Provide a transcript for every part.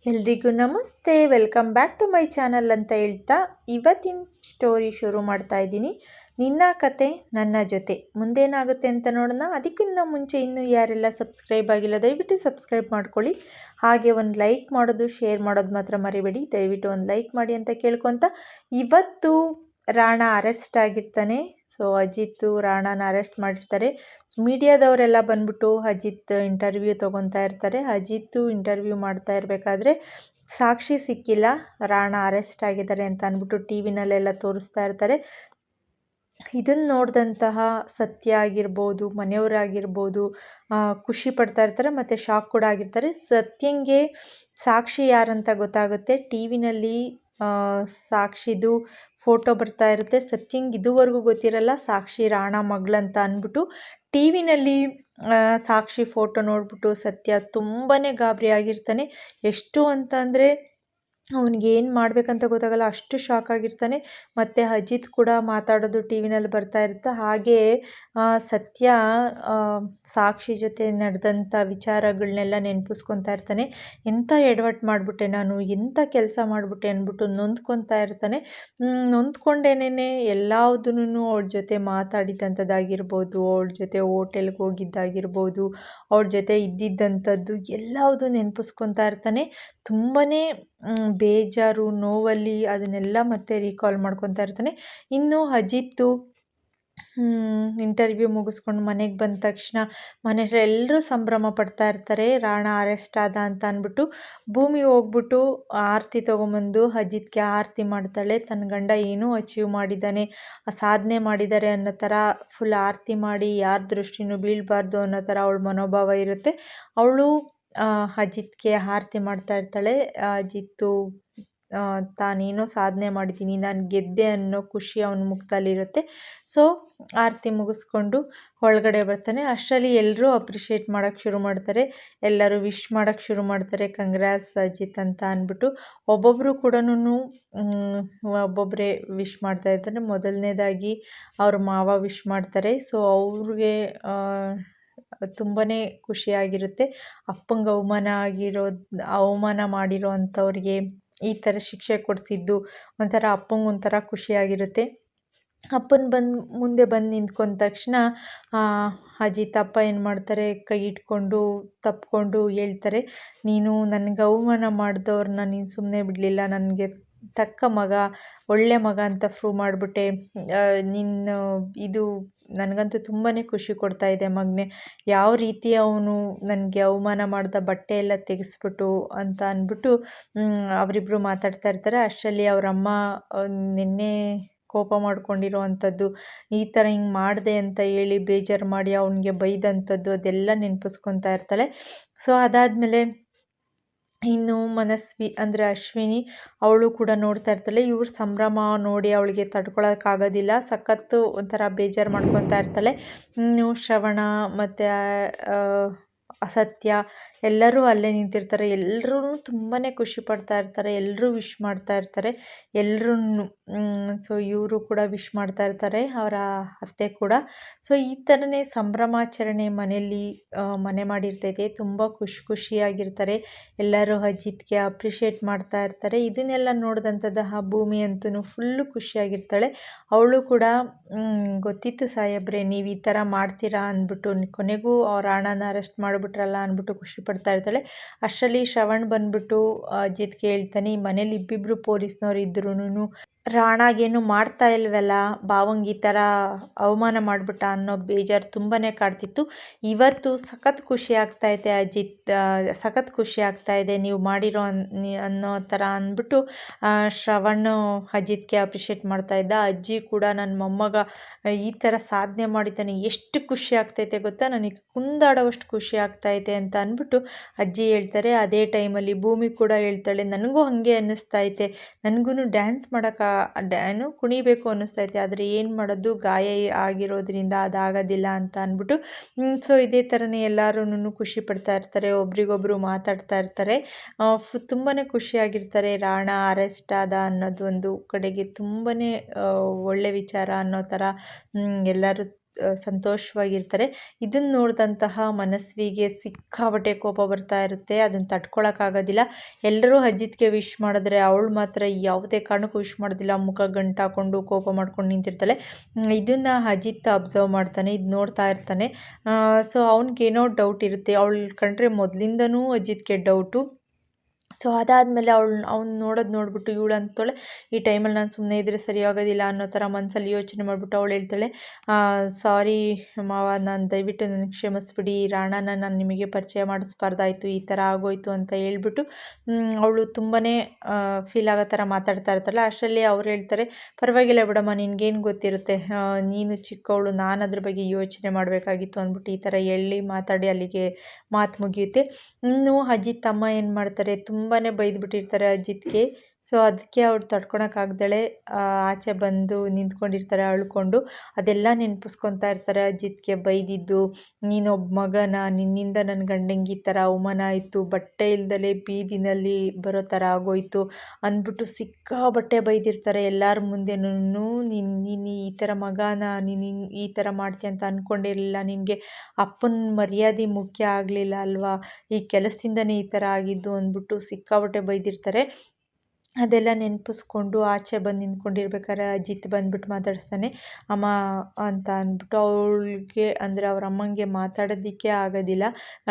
ಎಲ್ರಿಗೂ ನಮಸ್ತೆ, welcome back to my channel ಅಂತ ಹೇಳ್ತಾ ಇವತ್ತಿನ ಸ್ಟೋರಿ ಶುರು ಮಾಡ್ತಾ ಇದ್ದೀನಿ. ನಿನ್ನ ಕತೆ ನನ್ನ ಜೊತೆ ಮುಂದೇನಾಗುತ್ತೆ ಅಂತ ನೋಡೋಣ. ಅದಕ್ಕಿಂತ ಮುಂಚೆ ಇನ್ನೂ ಯಾರೆಲ್ಲ ಸಬ್ಸ್ಕ್ರೈಬ್ ಆಗಿಲ್ಲ ದಯವಿಟ್ಟು ಸಬ್ಸ್ಕ್ರೈಬ್ ಮಾಡ್ಕೊಳ್ಳಿ. ಹಾಗೆ ಒಂದು ಲೈಕ್ ಮಾಡೋದು ಶೇರ್ ಮಾಡೋದು ಮಾತ್ರ ಮರಿಬೇಡಿ. ದಯವಿಟ್ಟು ಒಂದು ಲೈಕ್ ಮಾಡಿ ಅಂತ ಕೇಳ್ಕೊತ ಇವತ್ತು ರಾಣಾ ಅರೆಸ್ಟ್ ಆಗಿರ್ತಾನೆ. ಸೊ ಅಜಿತ್ ರಾಣಾನ ಅರೆಸ್ಟ್ ಮಾಡಿರ್ತಾರೆ. ಮೀಡಿಯಾದವರೆಲ್ಲ ಬಂದ್ಬಿಟ್ಟು ಅಜಿತ್ ಇಂಟರ್ವ್ಯೂ ತೊಗೊತಾ ಇರ್ತಾರೆ. ಅಜಿತ್ ಇಂಟರ್ವ್ಯೂ ಮಾಡ್ತಾ ಇರಬೇಕಾದ್ರೆ ಸಾಕ್ಷಿ ಸಿಕ್ಕಿಲ್ಲ, ರಾಣಾ ಅರೆಸ್ಟ್ ಆಗಿದ್ದಾರೆ ಅಂತ ಅಂದ್ಬಿಟ್ಟು ಟಿ ವಿನಲ್ಲೆಲ್ಲ ತೋರಿಸ್ತಾ ಇರ್ತಾರೆ. ಇದನ್ನು ನೋಡಿದಂತಹ ಸತ್ಯ ಆಗಿರ್ಬೋದು, ಮನೆಯವರಾಗಿರ್ಬೋದು ಖುಷಿ ಪಡ್ತಾ ಇರ್ತಾರೆ ಮತ್ತು ಶಾಕ್ ಕೂಡ ಆಗಿರ್ತಾರೆ. ಸತ್ಯಂಗೆ ಸಾಕ್ಷಿ ಯಾರಂತ ಗೊತ್ತಾಗುತ್ತೆ. ಟಿ ವಿನಲ್ಲಿ ಸಾಕ್ಷಿದು ಫೋಟೋ ಬರ್ತಾ ಇರುತ್ತೆ. ಸತ್ಯಂಗೆ ಇದುವರೆಗೂ ಗೊತ್ತಿರಲ್ಲ ಸಾಕ್ಷಿ ರಾಣಾ ಮಗಳಂತ ಅಂದ್ಬಿಟ್ಟು. ಟಿ ವಿನಲ್ಲಿ ಸಾಕ್ಷಿ ಫೋಟೋ ನೋಡಿಬಿಟ್ಟು ಸತ್ಯ ತುಂಬಾ ಗಾಬರಿ ಆಗಿರ್ತಾನೆ. ಎಷ್ಟು ಅಂತ ಅಂದರೆ ಅವನಿಗೆ ಏನು ಮಾಡಬೇಕಂತ ಗೊತ್ತಾಗಲ್ಲ, ಅಷ್ಟು ಶಾಕ್ ಆಗಿರ್ತಾನೆ. ಮತ್ತು ಅಜಿತ್ ಕೂಡ ಮಾತಾಡೋದು ಟಿ ವಿನಲ್ಲಿ ಬರ್ತಾ ಇರುತ್ತೆ. ಹಾಗೇ ಸತ್ಯ ಸಾಕ್ಷಿ ಜೊತೆ ನಡೆದಂಥ ವಿಚಾರಗಳನ್ನೆಲ್ಲ ನೆನಪಿಸ್ಕೊತಾ ಇರ್ತಾನೆ. ಎಂಥ ಎಡವಟ್ಟು ಮಾಡಿಬಿಟ್ಟೆ ನಾನು, ಎಂಥ ಕೆಲಸ ಮಾಡಿಬಿಟ್ಟೆ ಅಂದ್ಬಿಟ್ಟು ನೊಂದ್ಕೊತಾ ಇರ್ತಾನೆ. ನೊಂದ್ಕೊಂಡೇನೆ ಎಲ್ಲದನ್ನೂ ಅವ್ಳ ಜೊತೆ ಮಾತಾಡಿದಂಥದ್ದಾಗಿರ್ಬೋದು, ಅವಳ ಜೊತೆ ಹೋಟೆಲ್ಗೆ ಹೋಗಿದ್ದಾಗಿರ್ಬೋದು, ಅವ್ಳ ಜೊತೆ ಇದ್ದಿದ್ದಂಥದ್ದು ಎಲ್ಲವುದು ನೆನಪಿಸ್ಕೊತಾ ಇರ್ತಾನೆ. ತುಂಬಾ ಬೇಜಾರು, ನೋವಲ್ಲಿ ಅದನ್ನೆಲ್ಲ ಮತ್ತೆ ರೀಕಾಲ್ ಮಾಡ್ಕೊತಾ ಇರ್ತಾನೆ. ಇನ್ನು ಅಜಿತ್ತು ಇಂಟರ್ವ್ಯೂ ಮುಗಿಸ್ಕೊಂಡು ಮನೆಗೆ ಬಂದ ತಕ್ಷಣ ಮನೆಯವರೆಲ್ಲರೂ ಸಂಭ್ರಮ ಪಡ್ತಾ ಇರ್ತಾರೆ. ರಾಣಾ ಅರೆಸ್ಟ್ ಆದ ಅಂತ ಅಂದ್ಬಿಟ್ಟು ಭೂಮಿ ಹೋಗ್ಬಿಟ್ಟು ಆರತಿ ತೊಗೊಂಬಂದು ಅಜಿತ್ಗೆ ಆರತಿ ಮಾಡ್ತಾಳೆ. ತನ್ನ ಗಂಡ ಏನೋ ಅಚೀವ್ ಮಾಡಿದ್ದಾನೆ, ಸಾಧನೆ ಮಾಡಿದ್ದಾರೆ ಅನ್ನೋ ಥರ ಫುಲ್ ಆರತಿ ಮಾಡಿ ಯಾರ ದೃಷ್ಟಿನೂ ಬೀಳಬಾರ್ದು ಅನ್ನೋ ಥರ ಅವಳ ಮನೋಭಾವ ಇರುತ್ತೆ. ಅವಳು ಅಜಿತ್ಗೆ ಆರತಿ ಮಾಡ್ತಾ ಇರ್ತಾಳೆ. ಅಜಿತ್ತು ತಾನೇನೋ ಸಾಧನೆ ಮಾಡಿದ್ದೀನಿ, ನಾನು ಗೆದ್ದೆ ಅನ್ನೋ ಖುಷಿ ಅವನ ಮುಖದಲ್ಲಿರುತ್ತೆ. ಸೊ ಆರತಿ ಮುಗಿಸ್ಕೊಂಡು ಒಳಗಡೆ ಬರ್ತಾನೆ. ಅಷ್ಟರಲ್ಲಿ ಎಲ್ಲರೂ ಅಪ್ರಿಷಿಯೇಟ್ ಮಾಡೋಕ್ಕೆ ಶುರು ಮಾಡ್ತಾರೆ. ಎಲ್ಲರೂ ವಿಶ್ ಮಾಡೋಕ್ಕೆ ಶುರು ಮಾಡ್ತಾರೆ, ಕಂಗ್ರಾಟ್ಸ್ ಅಜಿತ್ ಅಂತ ಅಂದ್ಬಿಟ್ಟು. ಒಬ್ಬೊಬ್ಬರು ಕೂಡ ಒಬ್ಬೊಬ್ಬರೇ ವಿಶ್ ಮಾಡ್ತಾ ಇರ್ತಾರೆ. ಮೊದಲನೇದಾಗಿ ಅವ್ರ ಮಾವ ವಿಶ್ ಮಾಡ್ತಾರೆ. ಸೊ ಅವ್ರಿಗೆ ತುಂಬಾ ಖುಷಿಯಾಗಿರುತ್ತೆ. ಅಪ್ಪಂಗೆ ಅವಮಾನ ಮಾಡಿರೋ ಅಂಥವ್ರಿಗೆ ಈ ಥರ ಶಿಕ್ಷೆ ಕೊಡಿಸಿದ್ದು ಒಂಥರ ಅಪ್ಪಂಗೆ ಒಂಥರ ಖುಷಿಯಾಗಿರುತ್ತೆ. ಅಪ್ಪನ ಮುಂದೆ ಬಂದು ನಿಂತ್ಕೊಂಡ ತಕ್ಷಣ ಅಜಿತ್ ಅಪ್ಪ ಏನು ಮಾಡ್ತಾರೆ, ಕೈ ಇಟ್ಕೊಂಡು ತಪ್ಕೊಂಡು ಹೇಳ್ತಾರೆ, ನೀನು ನನಗೆ ಅವಮಾನ ಮಾಡಿದವ್ರನ್ನ ನೀನು ಸುಮ್ಮನೆ ಬಿಡಲಿಲ್ಲ, ನನಗೆ ತಕ್ಕ ಮಗ, ಒಳ್ಳೆ ಮಗ ಅಂತ ಪ್ರೂವ್ ಮಾಡಿಬಿಟ್ಟೆ. ನಿನ್ನ ಇದು ನನಗಂತೂ ತುಂಬಾ ಖುಷಿ ಕೊಡ್ತಾ ಇದೆ ಮಗನೇ. ಯಾವ ರೀತಿ ಅವನು ನನಗೆ ಅವಮಾನ ಮಾಡ್ದ, ಬಟ್ಟೆ ಎಲ್ಲ ತೆಗೆಸ್ಬಿಟ್ಟು ಅಂತ ಅಂದ್ಬಿಟ್ಟು ಅವರಿಬ್ಬರು ಮಾತಾಡ್ತಾ ಇರ್ತಾರೆ. ಅಷ್ಟರಲ್ಲಿ ಅವರಮ್ಮ ನಿನ್ನೆ ಕೋಪ ಮಾಡ್ಕೊಂಡಿರೋ ಅಂಥದ್ದು, ಈ ಥರ ಹಿಂಗೆ ಮಾಡಿದೆ ಅಂತ ಹೇಳಿ ಬೇಜಾರು ಮಾಡಿ ಅವನಿಗೆ ಬೈದಂಥದ್ದು ಅದೆಲ್ಲ ನೆನಪಿಸ್ಕೊತಾ ಇರ್ತಾಳೆ. ಸೊ ಅದಾದಮೇಲೆ ಇನ್ನು ಮನಸ್ವಿ ಅಂದರೆ ಅಶ್ವಿನಿ, ಅವಳು ಕೂಡ ನೋಡ್ತಾ ಇರ್ತಾಳೆ. ಇವ್ರ ಸಂಭ್ರಮ ನೋಡಿ ಅವಳಿಗೆ ತಡ್ಕೊಳಕ್ಕಾಗೋದಿಲ್ಲ, ಸಖತ್ತು ಒಂಥರ ಬೇಜಾರು ಮಾಡ್ಕೊತಾ ಇರ್ತಾಳೆ. ಇನ್ನು ಶ್ರವಣ ಮತ್ತು ಅಸತ್ಯ ಎಲ್ಲರೂ ಅಲ್ಲೇ ನಿಂತಿರ್ತಾರೆ. ಎಲ್ಲರೂ ತುಂಬಾ ಖುಷಿ ಪಡ್ತಾ ಇರ್ತಾರೆ, ಎಲ್ಲರೂ ವಿಶ್ ಮಾಡ್ತಾ ಇರ್ತಾರೆ ಎಲ್ಲರೂ. ಸೊ ಇವರು ಕೂಡ ವಿಶ್ ಮಾಡ್ತಾ ಇರ್ತಾರೆ, ಅವರ ಅತ್ತೆ ಕೂಡ. ಸೊ ಈ ಥರನೇ ಸಂಭ್ರಮಾಚರಣೆ ಮನೆಯಲ್ಲಿ ಮನೆ ಮಾಡಿರ್ತೈತೆ. ತುಂಬ ಖುಷಿಯಾಗಿರ್ತಾರೆ ಎಲ್ಲರೂ. ಅಜಿತ್ಗೆ ಅಪ್ರಿಷಿಯೇಟ್ ಮಾಡ್ತಾ ಇರ್ತಾರೆ. ಇದನ್ನೆಲ್ಲ ನೋಡಿದಂಥದ್ದು ಭೂಮಿ ಅಂತೂ ಫುಲ್ಲು ಖುಷಿಯಾಗಿರ್ತಾಳೆ. ಅವಳು ಕೂಡ ಗೊತ್ತಿತ್ತು ಸಾಹೇಬ್ರೆ ನೀವು ಈ ಥರ ಮಾಡ್ತೀರಾ ಅಂದ್ಬಿಟ್ಟು, ಕೊನೆಗೂ ಅವ್ರ ರಾಣಾನ ಅರೆಸ್ಟ್ ಮಾಡಿಬಿಟ್ರಲ್ಲ ಅಂದ್ಬಿಟ್ಟು ಖುಷಿ ಪಡ್ತಾ ಇರ್ತಾಳೆ. ಅಷ್ಟರಲ್ಲಿ ಶ್ರವಣ್ ಬಂದ್ಬಿಟ್ಟು ಅಜಿತ್ಗೆ ಹೇಳ್ತಾನೆ, ಈ ಮನೇಲಿ ಇಬ್ಬಿಬ್ಬರು ಪೊಲೀಸ್ನವ್ರು ಇದ್ರೂ ರಾಣಾಗೇನು ಮಾಡ್ತಾ ಇಲ್ವಲ್ಲ, ಭಾವಂಗೆ ಈ ಥರ ಅವಮಾನ ಮಾಡಿಬಿಟ್ಟ ಅನ್ನೋ ಬೇಜಾರು ತುಂಬಾ ಕಾಡ್ತಿತ್ತು. ಇವತ್ತು ಸಖತ್ ಖುಷಿ ಆಗ್ತಾಯಿದೆ ಅಜಿತ್, ಸಖತ್ ಖುಷಿ ಆಗ್ತಾಯಿದೆ ನೀವು ಮಾಡಿರೋ ಅನ್ನೋ ಥರ ಅಂದ್ಬಿಟ್ಟು ಶ್ರವಣ್ ಅಜಿತ್ಗೆ ಅಪ್ರಿಷಿಯೇಟ್ ಮಾಡ್ತಾಯಿದ್ದ. ಅಜ್ಜಿ ಕೂಡ ನನ್ನ ಮೊಮ್ಮಗ ಈ ಥರ ಸಾಧನೆ ಮಾಡಿದ್ದಾನೆ, ಎಷ್ಟು ಖುಷಿ ಆಗ್ತೈತೆ ಗೊತ್ತಾ, ನನಗೆ ಕುಂದಾಡೋವಷ್ಟು ಖುಷಿ ಆಗ್ತೈತೆ ಅಂತ ಅಂದ್ಬಿಟ್ಟು ಅಜ್ಜಿ ಹೇಳ್ತಾರೆ. ಅದೇ ಟೈಮಲ್ಲಿ ಭೂಮಿ ಕೂಡ ಹೇಳ್ತಾಳೆ, ನನಗೂ ಹಾಗೆ ಅನ್ನಿಸ್ತೈತೆ, ನನಗೂ ಡ್ಯಾನ್ಸ್ ಕುಣಿಬೇಕು ಅನ್ನಿಸ್ತೈತೆ, ಆದರೆ ಏನು ಮಾಡೋದು, ಗಾಯ ಆಗಿರೋದ್ರಿಂದ ಅದಾಗೋದಿಲ್ಲ ಅಂತ ಅಂದ್ಬಿಟ್ಟು. ಸೊ ಇದೇ ಥರನೇ ಎಲ್ಲರೂ ಖುಷಿ ಪಡ್ತಾ ಇರ್ತಾರೆ, ಒಬ್ರಿಗೊಬ್ರು ಮಾತಾಡ್ತಾ ಇರ್ತಾರೆ, ತುಂಬಾ ಖುಷಿಯಾಗಿರ್ತಾರೆ. ರಾಣಾ ಅರೆಸ್ಟ್ ಆದ ಅನ್ನೋದು ಒಂದು ಕಡೆಗೆ ತುಂಬಾ ಒಳ್ಳೆ ವಿಚಾರ ಅನ್ನೋ ಥರ ಎಲ್ಲರೂ ಸಂತೋಷವಾಗಿರ್ತಾರೆ. ಇದನ್ನು ನೋಡಿದಂತಹ ಮನಸ್ವಿಗೆ ಸಿಕ್ಕಾಪಟ್ಟೆ ಕೋಪ ಬರ್ತಾ ಇರುತ್ತೆ. ಅದನ್ನು ತಡ್ಕೊಳಕ್ಕಾಗೋದಿಲ್ಲ. ಎಲ್ಲರೂ ಅಜಿತ್ಗೆ ವಿಶ್ ಮಾಡಿದ್ರೆ ಅವಳು ಮಾತ್ರ ಯಾವುದೇ ಕಾರಣಕ್ಕೂ ವಿಶ್ ಮಾಡೋದಿಲ್ಲ. ಮುಖ ಗಂಟಾಕೊಂಡು ಕೋಪ ಮಾಡ್ಕೊಂಡು ನಿಂತಿರ್ತಾಳೆ. ಇದನ್ನು ಅಜಿತ್ ಅಬ್ಸರ್ವ್ ಮಾಡ್ತಾನೆ, ಇದು ನೋಡ್ತಾ ಇರ್ತಾನೆ. ಸೊ ಅವ್ನಿಗೇನೋ ಡೌಟ್ ಇರುತ್ತೆ. ಅವಳು ಕಂಡ್ರೆ ಮೊದಲಿಂದನೂ ಅಜಿತ್ಗೆ ಡೌಟು. ಸೊ ಅದಾದಮೇಲೆ ಅವ್ನು ನೋಡ್ಬಿಟ್ಟು ಇವಳು ಅಂತಾಳೆ, ಈ ಟೈಮಲ್ಲಿ ನಾನು ಸುಮ್ಮನೆ ಇದ್ದರೆ ಸರಿ ಆಗೋದಿಲ್ಲ ಅನ್ನೋ ಥರ ಮನಸ್ಸಲ್ಲಿ ಯೋಚನೆ ಮಾಡಿಬಿಟ್ಟು ಅವಳು ಹೇಳ್ತಾಳೆ, ಸಾರಿ ಮಾವ, ನಾನು ದಯವಿಟ್ಟು ನನಗೆ ಕ್ಷಮಿಸ್ಬಿಡಿ, ರಾಣಾನ ನಾನು ನಿಮಗೆ ಪರಿಚಯ ಮಾಡಿಸ್ಬಾರ್ದಾಯಿತು, ಈ ಥರ ಆಗೋಯ್ತು ಅಂತ ಹೇಳ್ಬಿಟ್ಟು ಅವಳು ತುಂಬಾ ಫೀಲ್ ಆಗೋ ಥರ ಮಾತಾಡ್ತಾ ಇರ್ತಾಳೆ. ಅಷ್ಟರಲ್ಲಿ ಅವ್ರು ಹೇಳ್ತಾರೆ, ಪರವಾಗಿಲ್ಲ ಬಿಡಮ್ಮ, ನಿನಗೇನು ಗೊತ್ತಿರುತ್ತೆ, ನೀನು ಚಿಕ್ಕವಳು, ನಾನು ಅದ್ರ ಬಗ್ಗೆ ಯೋಚನೆ ಮಾಡಬೇಕಾಗಿತ್ತು ಅಂದ್ಬಿಟ್ಟು ಈ ಥರ ಮಾತಾಡಿ ಅಲ್ಲಿಗೆ ಮಾತು ಮುಗಿಯುತ್ತೆ. ಇನ್ನು ಅಜಿತ್ ಅಮ್ಮ ಏನು ಮಾಡ್ತಾರೆ, ತುಂಬಾ ಬೈದ್ಬಿಟ್ಟಿರ್ತಾರೆ ಅಜಿತ್ಗೆ. ಸೊ ಅದಕ್ಕೆ ಅವ್ರು ತಡ್ಕೊಳಕ್ಕಾಗ್ದಳೆ ಆಚೆ ಬಂದು ನಿಂತ್ಕೊಂಡಿರ್ತಾರೆ ಅಳ್ಕೊಂಡು. ಅದೆಲ್ಲ ನೆನಪಿಸ್ಕೊತಾ ಇರ್ತಾರೆ. ಅಜಿತ್ಗೆ ಬೈದಿದ್ದು, ನೀನೊಬ್ಬ ಮಗನ, ನಿನ್ನಿಂದ ನನ್ನ ಗಂಡಂಗೆ ಈ ಥರ ಅವಮಾನ ಆಯಿತು, ಬಟ್ಟೆ ಇಲ್ದಲೇ ಬೀದಿನಲ್ಲಿ ಬರೋ ಥರ ಆಗೋಯ್ತು ಅಂದ್ಬಿಟ್ಟು ಸಿಕ್ಕಾಬಟ್ಟೆ ಬೈದಿರ್ತಾರೆ ಎಲ್ಲರ ಮುಂದೆನೂ. ನೀನು ಈ ಥರ ಮಗನ, ನೀನು ಈ ಥರ ಮಾಡ್ತೀಯ ಅಂತ ಅಂದ್ಕೊಂಡಿರಲಿಲ್ಲ, ನಿನಗೆ ಅಪ್ಪನ ಮರ್ಯಾದೆ ಮುಖ್ಯ ಆಗಲಿಲ್ಲ ಅಲ್ವಾ, ಈ ಕೆಲಸದಿಂದನೇ ಈ ಥರ ಆಗಿದ್ದು ಅಂದ್ಬಿಟ್ಟು ಸಿಕ್ಕಾಪಟ್ಟೆ ಬೈದಿರ್ತಾರೆ. ಅದೆಲ್ಲ ನೆನಪಿಸ್ಕೊಂಡು ಆಚೆ ಬಂದು ನಿಂತ್ಕೊಂಡಿರ್ಬೇಕಾದ್ರೆ ಅಜಿತ್ ಬಂದ್ಬಿಟ್ಟು ಮಾತಾಡಿಸ್ತಾನೆ, ಅಮ್ಮ ಅಂತ ಅಂದ್ಬಿಟ್ಟು. ಅವಳಿಗೆ ಅಂದರೆ ಅವ್ರ ಅಮ್ಮಂಗೆ ಮಾತಾಡೋದಕ್ಕೆ ಆಗೋದಿಲ್ಲ,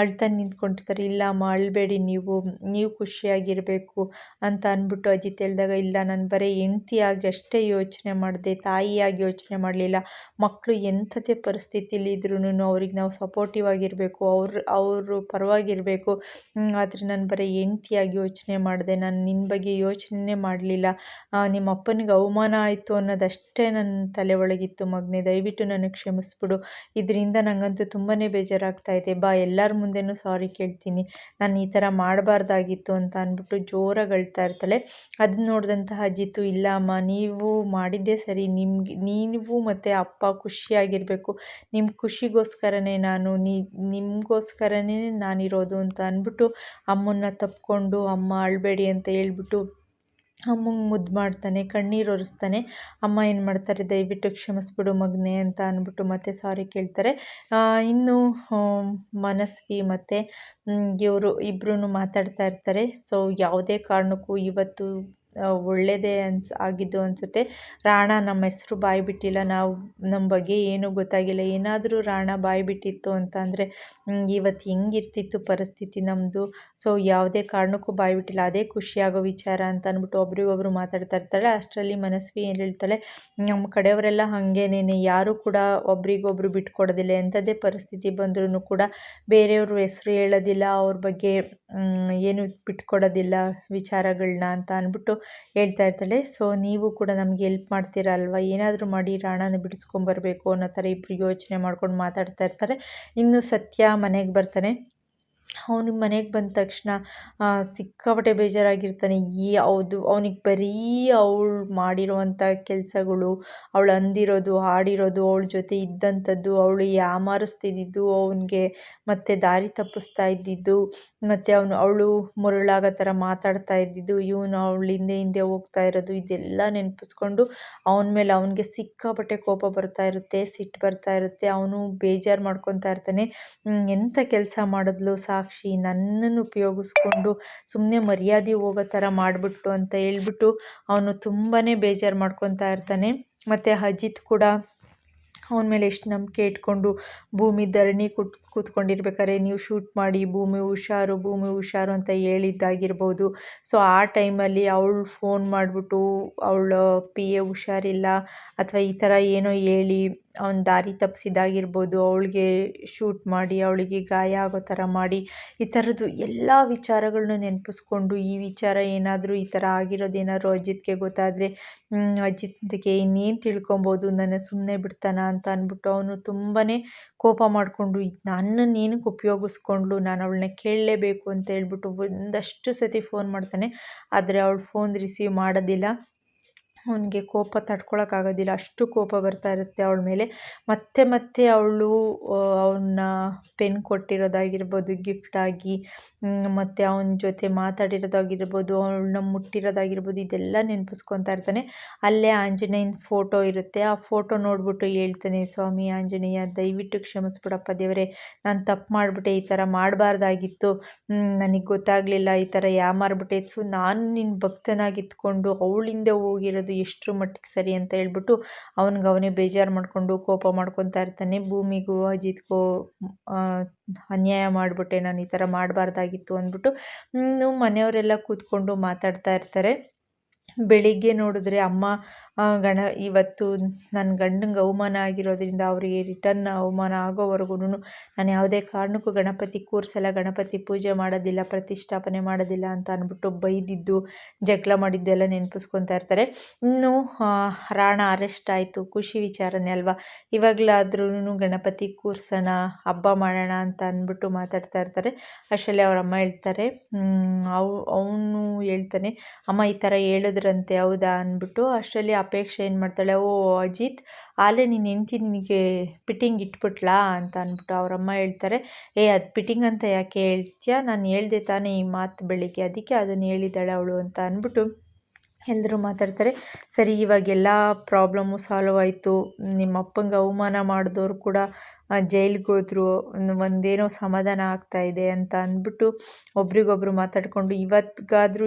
ಅಳ್ತಾನೆ ನಿಂತ್ಕೊಂಡಿರ್ತಾರೆ. ಇಲ್ಲ ಅಮ್ಮ, ಅಳಬೇಡಿ, ನೀವು ಖುಷಿಯಾಗಿರಬೇಕು ಅಂತ ಅಂದ್ಬಿಟ್ಟು ಅಜಿತ್ ಹೇಳಿದಾಗ, ಇಲ್ಲ, ನಾನು ಬರೀ ಹೆಂಡ್ತಿಯಾಗಿ ಅಷ್ಟೇ ಯೋಚನೆ ಮಾಡಿದೆ, ತಾಯಿಯಾಗಿ ಯೋಚನೆ ಮಾಡಲಿಲ್ಲ. ಮಕ್ಕಳು ಎಂಥದೇ ಪರಿಸ್ಥಿತಿಲಿ ಇದ್ರೂ ಅವ್ರಿಗೆ ನಾವು ಸಪೋರ್ಟಿವ್ ಆಗಿರಬೇಕು, ಅವರು ಪರವಾಗಿರಬೇಕು. ಆದರೆ ನಾನು ಬರೀ ಹೆಂಡ್ತಿಯಾಗಿ ಯೋಚನೆ ಮಾಡಿದೆ, ನಾನು ನಿನ್ನ ಬಗ್ಗೆ ಯೋಚನೆ ಮಾಡಲಿಲ್ಲ. ನಿಮ್ಮ ಅಪ್ಪನಿಗೆ ಅವಮಾನ ಆಯಿತು ಅನ್ನೋದಷ್ಟೇ ನನ್ನ ತಲೆ ಒಳಗಿತ್ತು ಮಗನೇ, ದಯವಿಟ್ಟು ನನಗೆ ಕ್ಷಮಿಸ್ಬಿಡು. ಇದರಿಂದ ನನಗಂತೂ ತುಂಬಾ ಬೇಜಾರಾಗ್ತಾ ಇದೆ. ಬಾ, ಎಲ್ಲರ ಮುಂದೆನೂ ಸಾರಿ ಕೇಳ್ತೀನಿ, ನಾನು ಈ ಥರ ಮಾಡಬಾರ್ದಾಗಿತ್ತು ಅಂತ ಅಂದ್ಬಿಟ್ಟು ಜೋರಾಗಿ ಅಳ್ತಾ ಇರ್ತಾಳೆ. ಅದನ್ನ ನೋಡಿದಂತಹ ಅಜಿತ್ತು, ಇಲ್ಲ ಅಮ್ಮ, ನೀವು ಮಾಡಿದ್ದೇ ಸರಿ, ನೀವು ಮತ್ತು ಅಪ್ಪ ಖುಷಿಯಾಗಿರಬೇಕು, ನಿಮ್ಮ ಖುಷಿಗೋಸ್ಕರನೇ ನಿಮಗೋಸ್ಕರನೇ ನಾನಿರೋದು ಅಂತ ಅಂದ್ಬಿಟ್ಟು ಅಮ್ಮನ್ನ ತಪ್ಪಿಕೊಂಡು, ಅಮ್ಮ ಅಳಬೇಡಿ ಅಂತ ಹೇಳ್ಬಿಟ್ಟು ಅಮ್ಮಂಗೆ ಮುದ್ದು ಮಾಡ್ತಾನೆ, ಕಣ್ಣೀರು ಒರೆಸ್ತಾನೆ. ಅಮ್ಮ ಏನು ಮಾಡ್ತಾರೆ, ದಯವಿಟ್ಟು ಕ್ಷಮಿಸ್ಬಿಡು ಮಗನೇ ಅಂತ ಅಂದ್ಬಿಟ್ಟು ಮತ್ತೆ ಸಾರಿ ಕೇಳ್ತಾರೆ. ಇನ್ನು ಮನಸ್ವಿ ಮತ್ತು ಇವರು ಇಬ್ಬರೂ ಮಾತಾಡ್ತಾ ಇರ್ತಾರೆ. ಸೊ ಯಾವುದೇ ಕಾರಣಕ್ಕೂ ಇವತ್ತು ಒಳ್ಳೆಯದೇ ಆಗಿದ್ದು ಅನಿಸುತ್ತೆ. ರಾಣಾ ನಮ್ಮ ಹೆಸರು ಬಾಯಿ ಬಿಟ್ಟಿಲ್ಲ, ನಮ್ಮ ಬಗ್ಗೆ ಏನೂ ಗೊತ್ತಾಗಿಲ್ಲ. ಏನಾದರೂ ರಾಣಾ ಬಾಯಿ ಬಿಟ್ಟಿತ್ತು ಅಂತ ಅಂದರೆ ಇವತ್ತು ಹೆಂಗಿರ್ತಿತ್ತು ಪರಿಸ್ಥಿತಿ ನಮ್ಮದು. ಸೊ ಯಾವುದೇ ಕಾರಣಕ್ಕೂ ಬಾಯಿ ಬಿಟ್ಟಿಲ್ಲ, ಅದೇ ಖುಷಿಯಾಗೋ ವಿಚಾರ ಅಂತ ಅಂದ್ಬಿಟ್ಟು ಒಬ್ರಿಗೊಬ್ರು ಮಾತಾಡ್ತಾ ಇರ್ತಾಳೆ. ಅಷ್ಟರಲ್ಲಿ ಮನಸ್ವಿ ಏನು ಹೇಳ್ತಾಳೆ, ನಮ್ಮ ಕಡೆಯವರೆಲ್ಲ ಹಾಗೇನೇನೆ, ಯಾರೂ ಕೂಡ ಒಬ್ರಿಗೊಬ್ರು ಬಿಟ್ಕೊಡೋದಿಲ್ಲ, ಎಂಥದ್ದೇ ಪರಿಸ್ಥಿತಿ ಬಂದ್ರೂ ಕೂಡ ಬೇರೆಯವ್ರ ಹೆಸರು ಹೇಳೋದಿಲ್ಲ, ಅವ್ರ ಬಗ್ಗೆ ಏನು ಬಿಟ್ಕೊಡೋದಿಲ್ಲ ವಿಚಾರಗಳನ್ನ ಅಂತ ಅಂದ್ಬಿಟ್ಟು ಹೇಳ್ತಾ ಇರ್ತಾಳೆ. ಸೊ ನೀವು ಕೂಡ ನಮಗೆ ಹೆಲ್ಪ್ ಮಾಡ್ತೀರಾ ಅಲ್ವಾ, ಏನಾದರೂ ಮಾಡಿ ರಾಣಾನ ಬಿಡಿಸ್ಕೊಂಬರ್ಬೇಕು ಅನ್ನೋ ಥರ ಇಬ್ಬರು ಯೋಚನೆ ಮಾಡ್ಕೊಂಡು ಮಾತಾಡ್ತಾ ಇರ್ತಾರೆ. ಇನ್ನು ಸತ್ಯ ಮನೆಗೆ ಬರ್ತಾನೆ. ಅವನು ಮನೆಗೆ ಬಂದ ತಕ್ಷಣ ಸಿಕ್ಕಾಪಟ್ಟೆ ಬೇಜಾರಾಗಿರ್ತಾನೆ. ಅವನಿಗೆ ಬರೀ ಅವಳು ಮಾಡಿರೋವಂಥ ಕೆಲಸಗಳು, ಅವಳು ಅಂದಿರೋದು, ಆಡಿರೋದು, ಅವಳ ಜೊತೆ ಇದ್ದಂಥದ್ದು, ಅವಳು ಯಾಮಾರಿಸ್ತಿದ್ದಿದ್ದು ಅವನಿಗೆ, ಮತ್ತು ದಾರಿ ತಪ್ಪಿಸ್ತಾ ಇದ್ದಿದ್ದು, ಮತ್ತು ಅವಳು ಮರಳಾಗೋ ಥರ ಮಾತಾಡ್ತಾ ಇದ್ದಿದ್ದು, ಇವನು ಅವಳು ಹಿಂದೆ ಹೋಗ್ತಾ ಇರೋದು, ಇದೆಲ್ಲ ನೆನಪಿಸ್ಕೊಂಡು ಅವನ ಮೇಲೆ ಅವನಿಗೆ ಸಿಕ್ಕಾಪಟ್ಟೆ ಕೋಪ ಬರ್ತಾ ಇರುತ್ತೆ, ಸಿಟ್ಟು ಬರ್ತಾ ಇರುತ್ತೆ. ಅವನು ಬೇಜಾರು ಮಾಡ್ಕೊತಾ ಇರ್ತಾನೆ. ಎಂಥ ಕೆಲಸ ಮಾಡಿದ್ಲು ಸಾಕ್ಷಿ, ನನ್ನನ್ನು ಉಪಯೋಗಿಸ್ಕೊಂಡು ಸುಮ್ಮನೆ ಮರ್ಯಾದೆ ಹೋಗೋ ಥರ ಮಾಡಿಬಿಟ್ಟು ಅಂತ ಹೇಳ್ಬಿಟ್ಟು ಅವನು ತುಂಬಾ ಬೇಜಾರು ಮಾಡ್ಕೊತಾ ಇರ್ತಾನೆ. ಮತ್ತು ಅಜಿತ್ ಕೂಡ ಅವನ ಮೇಲೆ ಎಷ್ಟು ನಂಬಿಕೆ ಇಟ್ಕೊಂಡು ಭೂಮಿ ಧರಣಿ ಕೂತ್ಕೊಂಡಿರ್ಬೇಕಾದ್ರೆ ನೀವು ಶೂಟ್ ಮಾಡಿ, ಭೂಮಿ ಹುಷಾರು ಅಂತ ಹೇಳಿದ್ದಾಗಿರ್ಬೋದು. ಸೊ ಆ ಟೈಮಲ್ಲಿ ಅವಳು ಫೋನ್ ಮಾಡಿಬಿಟ್ಟು ಅವಳ PA ಹುಷಾರಿಲ್ಲ ಅಥವಾ ಈ ಥರ ಏನೋ ಹೇಳಿ ಅವನ ದಾರಿ ತಪ್ಪಿಸಿದ್ದಾಗಿರ್ಬೋದು, ಅವಳಿಗೆ ಶೂಟ್ ಮಾಡಿ ಅವಳಿಗೆ ಗಾಯ ಆಗೋ ಥರ ಮಾಡಿ, ಈ ಥರದ್ದು ಎಲ್ಲ ವಿಚಾರಗಳನ್ನೂ ನೆನಪಿಸ್ಕೊಂಡು ಈ ವಿಚಾರ ಏನಾದರೂ ಈ ಥರ ಆಗಿರೋದೇನಾದರೂ ಅಜಿತ್ಗೆ ಗೊತ್ತಾದರೆ ಅಜಿತ್ಗೆ ಇನ್ನೇನು ತಿಳ್ಕೊಬೋದು, ನನ್ನ ಸುಮ್ಮನೆ ಬಿಡ್ತಾನ ಅಂತ ಅಂದ್ಬಿಟ್ಟು ಅವನು ತುಂಬಾ ಕೋಪ ಮಾಡಿಕೊಂಡು ನನ್ನನ್ನು ಏನಕ್ಕೆ ಉಪಯೋಗಿಸ್ಕೊಂಡ್ಲು, ನಾನು ಅವಳನ್ನ ಕೇಳಲೇಬೇಕು ಅಂತ ಹೇಳ್ಬಿಟ್ಟು ಒಂದಷ್ಟು ಸತಿ ಫೋನ್ ಮಾಡ್ತಾನೆ. ಆದರೆ ಅವಳು ಫೋನ್ ರಿಸೀವ್ ಮಾಡೋದಿಲ್ಲ. ಅವನಿಗೆ ಕೋಪ ತಡ್ಕೊಳಕ್ಕಾಗೋದಿಲ್ಲ, ಅಷ್ಟು ಕೋಪ ಬರ್ತಾ ಇರುತ್ತೆ ಅವಳ ಮೇಲೆ. ಮತ್ತೆ ಮತ್ತೆ ಅವಳು ಅವನ್ನ ಪೆನ್ ಕೊಟ್ಟಿರೋದಾಗಿರ್ಬೋದು ಗಿಫ್ಟಾಗಿ, ಮತ್ತು ಅವನ ಜೊತೆ ಮಾತಾಡಿರೋದಾಗಿರ್ಬೋದು, ಅವಳನ್ನ ಮುಟ್ಟಿರೋದಾಗಿರ್ಬೋದು, ಇದೆಲ್ಲ ನೆನಪಿಸ್ಕೊತಾ ಇರ್ತಾನೆ. ಅಲ್ಲೇ ಆಂಜನೇಯನ ಫೋಟೋ ಇರುತ್ತೆ, ಆ ಫೋಟೋ ನೋಡ್ಬಿಟ್ಟು ಹೇಳ್ತಾನೆ, ಸ್ವಾಮಿ ಆಂಜನೇಯ ದಯವಿಟ್ಟು ಕ್ಷಮಿಸ್ಬಿಡಪ್ಪ ದೇವರೇ, ನಾನು ತಪ್ಪು ಮಾಡಿಬಿಟ್ಟೆ, ಈ ಥರ ಮಾಡಬಾರ್ದಾಗಿತ್ತು, ನನಗೆ ಗೊತ್ತಾಗಲಿಲ್ಲ, ಈ ಥರ ಯಾಮಾರ್ಬಿಟ್ಟೆ. ಸೊ ನಾನು ನಿನ್ನ ಭಕ್ತನಾಗಿತ್ಕೊಂಡು ಅವಳಿಂದ ಹೋಗಿರೋದು ಎಷ್ಟರ ಮಟ್ಟಿಗೆ ಸರಿ ಅಂತ ಹೇಳ್ಬಿಟ್ಟು ಅವನೇ ಬೇಜಾರು ಮಾಡಿಕೊಂಡು ಕೋಪ ಮಾಡ್ಕೊತಾ ಇರ್ತಾನೆ. ಭೂಮಿಗೂ ಅಜಿತ್ಗೂ ಅನ್ಯಾಯ ಮಾಡಿಬಿಟ್ಟೆ, ನಾನು ಈ ಥರ ಮಾಡಬಾರ್ದಾಗಿತ್ತು ಅಂದ್ಬಿಟ್ಟು ಮನೆಯವರೆಲ್ಲ ಕೂತ್ಕೊಂಡು ಮಾತಾಡ್ತಾ ಇರ್ತಾರೆ. ಬೆಳಿಗ್ಗೆ ನೋಡಿದ್ರೆ ಅಮ್ಮ ಇವತ್ತು ನನ್ನ ಗಂಡಂಗೆ ಅವಮಾನ ಆಗಿರೋದ್ರಿಂದ ಅವರಿಗೆ ರಿಟರ್ನ್ ಅವಮಾನ ಆಗೋವರೆಗೂ ನಾನು ಯಾವುದೇ ಕಾರಣಕ್ಕೂ ಗಣಪತಿ ಕೂರಿಸಲ್ಲ, ಗಣಪತಿ ಪೂಜೆ ಮಾಡೋದಿಲ್ಲ, ಪ್ರತಿಷ್ಠಾಪನೆ ಮಾಡೋದಿಲ್ಲ ಅಂತ ಅಂದ್ಬಿಟ್ಟು ಬೈದಿದ್ದು, ಜಗಳ ಮಾಡಿದ್ದೆಲ್ಲ ನೆನಪಿಸ್ಕೊತಾ ಇರ್ತಾರೆ. ಇನ್ನು ರಾಣ ಅರೆಸ್ಟ್ ಆಯಿತು, ಖುಷಿ ವಿಚಾರನೇ ಅಲ್ವಾ, ಇವಾಗಲಾದ್ರೂ ಗಣಪತಿ ಕೂರ್ಸೋಣ, ಹಬ್ಬ ಮಾಡೋಣ ಅಂತ ಅಂದ್ಬಿಟ್ಟು ಮಾತಾಡ್ತಾ ಇರ್ತಾರೆ. ಅಷ್ಟರಲ್ಲಿ ಅವ್ರ ಅಮ್ಮ ಹೇಳ್ತಾರೆ, ಅವನು ಹೇಳ್ತಾನೆ, ಅಮ್ಮ ಈ ಥರ ಹೇಳಿದ್ರಂತೆ ಹೌದಾ ಅಂದ್ಬಿಟ್ಟು. ಅಷ್ಟರಲ್ಲಿ ಅಪೇಕ್ಷೆ ಏನು ಮಾಡ್ತಾಳೆ, ಓ ಅಜಿತ್ ಆಲೇ ನಿನ್ನ ಹೆಂಡ್ತಿ ನಿನಗೆ ಪಿಟ್ಟಿಂಗ್ ಇಟ್ಬಿಟ್ಲಾ ಅಂತ ಅಂದ್ಬಿಟ್ಟು ಅವರಮ್ಮ ಹೇಳ್ತಾರೆ, ಅದು ಪಿಟ್ಟಿಂಗ್ ಅಂತ ಯಾಕೆ ಹೇಳ್ತೀಯಾ, ನಾನು ಹೇಳ್ದೆ ತಾನೇ ಈ ಮಾತು ಬೆಳಿಗ್ಗೆ, ಅದಕ್ಕೆ ಅದನ್ನು ಹೇಳಿದ್ದಾಳೆ ಅವಳು ಅಂತ ಅಂದ್ಬಿಟ್ಟು ಎಲ್ಲರೂ ಮಾತಾಡ್ತಾರೆ. ಸರಿ ಇವಾಗೆಲ್ಲ ಪ್ರಾಬ್ಲಮ್ಮು ಸಾಲ್ವ್ ಆಯಿತು, ನಿಮ್ಮ ಅಪ್ಪಂಗೆ ಅವಮಾನ ಮಾಡಿದವರು ಕೂಡ ಜೈಲಿಗೆ ಹೋದ್ರು, ಒಂದೇನೋ ಸಮಾಧಾನ ಆಗ್ತಾಯಿದೆ ಅಂತ ಅಂದ್ಬಿಟ್ಟು ಒಬ್ರಿಗೊಬ್ರು ಮಾತಾಡಿಕೊಂಡು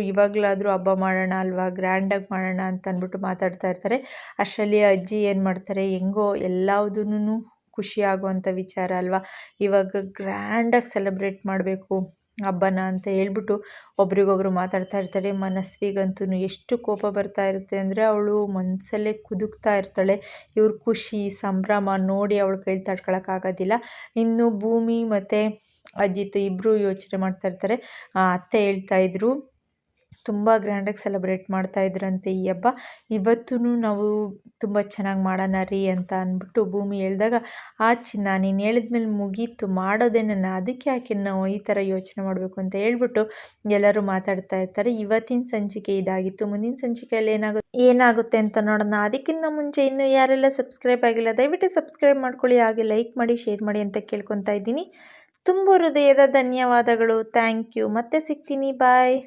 ಇವಾಗಲಾದರೂ ಹಬ್ಬ ಮಾಡೋಣ ಅಲ್ವಾ, ಗ್ರ್ಯಾಂಡಾಗಿ ಮಾಡೋಣ ಅಂತ ಅಂದ್ಬಿಟ್ಟು ಮಾತಾಡ್ತಾ ಇರ್ತಾರೆ. ಅಷ್ಟರಲ್ಲಿ ಅಜ್ಜಿ ಏನು ಮಾಡ್ತಾರೆ, ಹೆಂಗೋ ಎಲ್ಲದನ್ನೂ ಖುಷಿ ಆಗುವಂಥ ವಿಚಾರ ಅಲ್ವಾ, ಇವಾಗ ಗ್ರ್ಯಾಂಡಾಗಿ ಸೆಲೆಬ್ರೇಟ್ ಮಾಡಬೇಕು ಹಬ್ಬನ ಅಂತ ಹೇಳ್ಬಿಟ್ಟು ಒಬ್ರಿಗೊಬ್ರು ಮಾತಾಡ್ತಾ ಇರ್ತಾರೆ. ಮನಸ್ವಿಗಂತೂ ಎಷ್ಟು ಕೋಪ ಬರ್ತಾ ಇರುತ್ತೆ ಅಂದರೆ ಅವಳು ಮನಸ್ಸಲ್ಲೇ ಕುದುಕ್ತಾ ಇರ್ತಾಳೆ. ಇವ್ರ ಖುಷಿ ಸಂಭ್ರಮ ನೋಡಿ ಅವಳ ಕೈಲಿ ತಡ್ಕೊಳಕ್ಕಾಗೋದಿಲ್ಲ. ಇನ್ನು ಭೂಮಿ ಮತ್ತು ಅಜಿತ್ ಇಬ್ಬರು ಯೋಚನೆ ಮಾಡ್ತಾ ಇರ್ತಾರೆ. ಅತ್ತೆ ಹೇಳ್ತಾಯಿದ್ರು ತುಂಬ ಗ್ರ್ಯಾಂಡಾಗಿ ಸೆಲೆಬ್ರೇಟ್ ಮಾಡ್ತಾಯಿದ್ರಂತೆ ಈ ಹಬ್ಬ, ಇವತ್ತೂ ನಾವು ತುಂಬ ಚೆನ್ನಾಗಿ ಮಾಡೋಣ ರೀ ಅಂತ ಅಂದ್ಬಿಟ್ಟು ಭೂಮಿ ಹೇಳಿದಾಗ, ಚಿನ್ನ ನೀನು ಹೇಳಿದ್ಮೇಲೆ ಮುಗೀತು ಮಾಡೋದೇ ನನ್ನ, ಅದಕ್ಕೆ ಯಾಕೆ ನಾವು ಈ ಥರ ಯೋಚನೆ ಮಾಡಬೇಕು ಅಂತ ಹೇಳ್ಬಿಟ್ಟು ಎಲ್ಲರೂ ಮಾತಾಡ್ತಾ ಇರ್ತಾರೆ. ಇವತ್ತಿನ ಸಂಚಿಕೆ ಇದಾಗಿತ್ತು. ಮುಂದಿನ ಸಂಚಿಕೆಯಲ್ಲಿ ಏನಾಗುತ್ತೆ ಅಂತ ನೋಡೋಣ. ಅದಕ್ಕಿಂತ ಮುಂಚೆ ಇನ್ನೂ ಯಾರೆಲ್ಲ ಸಬ್ಸ್ಕ್ರೈಬ್ ಆಗಿಲ್ಲ ದಯವಿಟ್ಟು ಸಬ್ಸ್ಕ್ರೈಬ್ ಮಾಡ್ಕೊಳ್ಳಿ, ಹಾಗೆ ಲೈಕ್ ಮಾಡಿ ಶೇರ್ ಮಾಡಿ ಅಂತ ಕೇಳ್ಕೊತಾ ಇದ್ದೀನಿ. ತುಂಬ ಹೃದಯದ ಧನ್ಯವಾದಗಳು. Thank you. ಮತ್ತೆ ಸಿಗ್ತೀನಿ. ಬಾಯ್.